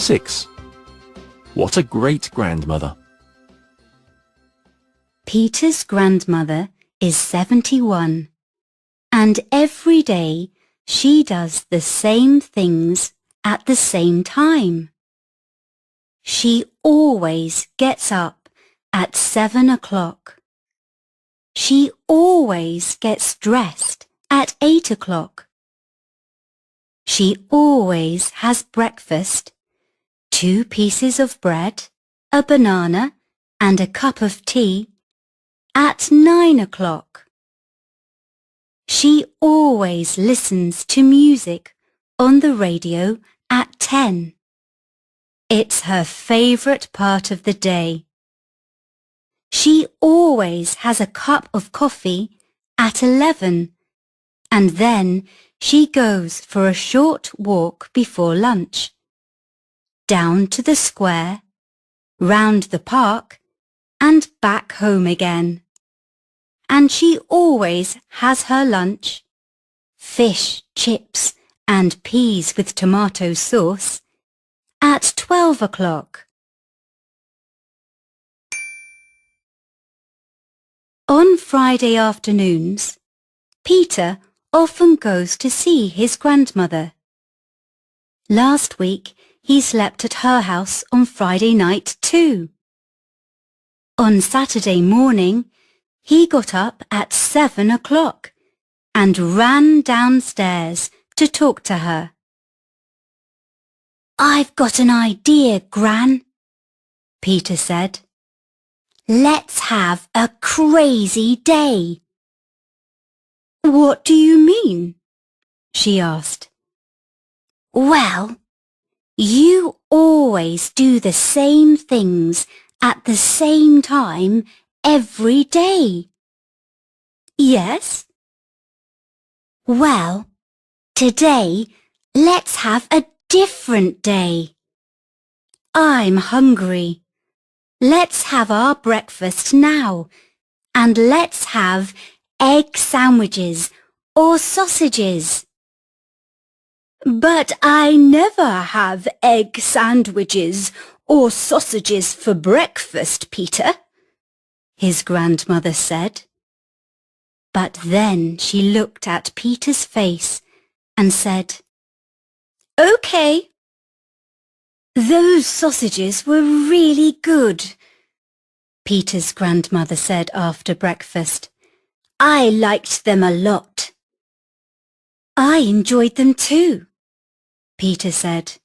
6. What a great grandmother. Peter's grandmother is 71, and every day she does the same things at the same time. She always gets up at 7 o'clock. She always gets dressed at 8 o'clock. She always has breakfast, 2 pieces of bread, a banana, and a cup of tea at 9 o'clock. She always listens to music on the radio at 10. It's her favourite part of the day. She always has a cup of coffee at 11, and then she goes for a short walk before lunch, down to the square, round the park, and back home again. And she always has her lunch, fish, chips, and peas with tomato sauce, at 12 o'clock. On Friday afternoons, Peter often goes to see his grandmother. Last week, he slept at her house on Friday night too. On Saturday morning, he got up at 7 o'clock and ran downstairs to talk to her. "I've got an idea, Gran," Peter said. "Let's have a crazy day." "What do you mean?" she asked. "Well, you always do the same things at the same time every day." "Yes?" "Well, today let's have a different day. I'm hungry. Let's have our breakfast now, and let's have egg sandwiches or sausages." "But I never have egg sandwiches or sausages for breakfast, Peter," his grandmother said. But then she looked at Peter's face and said, "Okay." "Those sausages were really good," Peter's grandmother said after breakfast. "I liked them a lot." "I enjoyed them too," Peter said.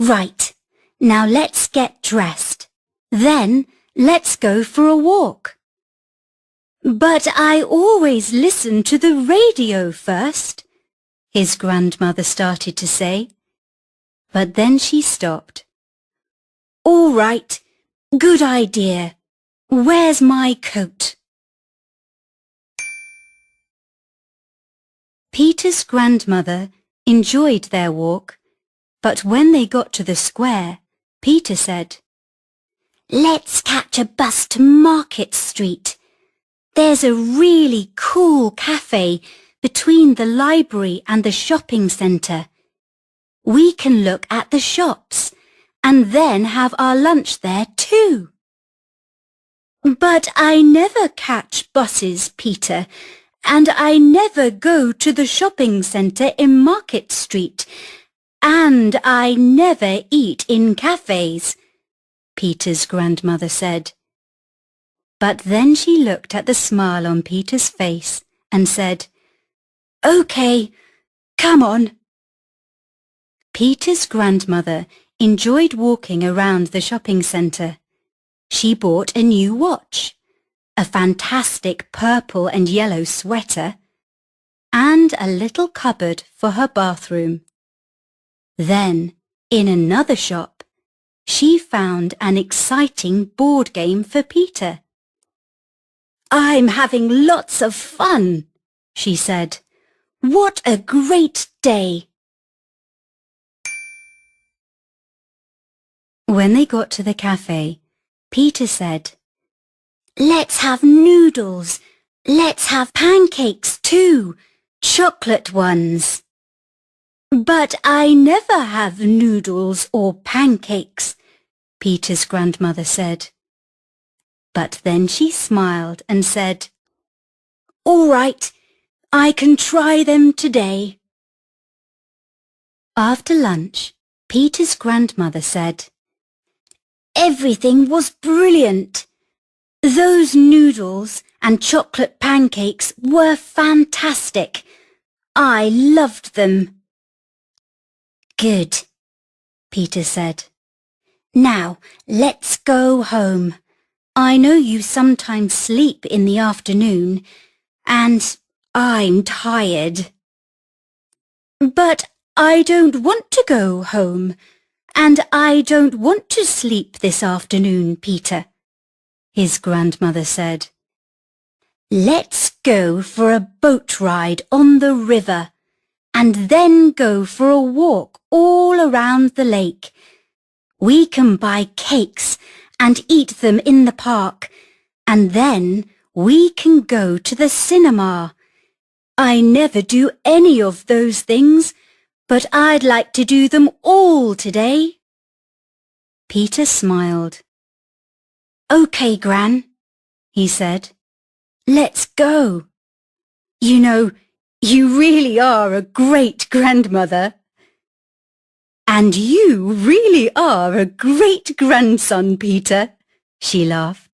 "Right, now let's get dressed. Then let's go for a walk." "But I always listen to the radio first," his grandmother started to say. But then she stopped. "All right, good idea. Where's my coat?" Peter's grandmother enjoyed their walk, but when they got to the square, Peter said, "Let's catch a bus to Market Street. There's a really cool cafe between the library and the shopping centre. We can look at the shops and then have our lunch there too." "But I never catch buses, Peter, and I never go to the shopping centre in Market Street, and I never eat in cafes," Peter's grandmother said. But then she looked at the smile on Peter's face and said, "Okay, come on." Peter's grandmother enjoyed walking around the shopping centre. She bought a new watch, a fantastic purple and yellow sweater, and a little cupboard for her bathroom. Then, in another shop, she found an exciting board game for Peter. "I'm having lots of fun," she said. "What a great day!" When they got to the cafe, Peter said, "Let's have noodles. Let's have pancakes too, chocolate ones." But I never have noodles or pancakes, Peter's grandmother said. But then she smiled and said, All right, I can try them today. After lunch, Peter's grandmother said, Everything was brilliant. Those noodles and chocolate pancakes were fantastic. I loved them. Good, Peter said. Now let's go home. I know you sometimes sleep in the afternoon, and I'm tired. But I don't want to go home, and I don't want to sleep this afternoon, Peter, his grandmother said. Let's go for a boat ride on the river, and then go for a walk all around the lake. We can buy cakes and eat them in the park, and then we can go to the cinema. I never do any of those things, but I'd like to do them all today. Peter smiled. Okay, Gran, he said. Let's go. You know, you really are a great grandmother. And you really are a great grandson, Peter, she laughed.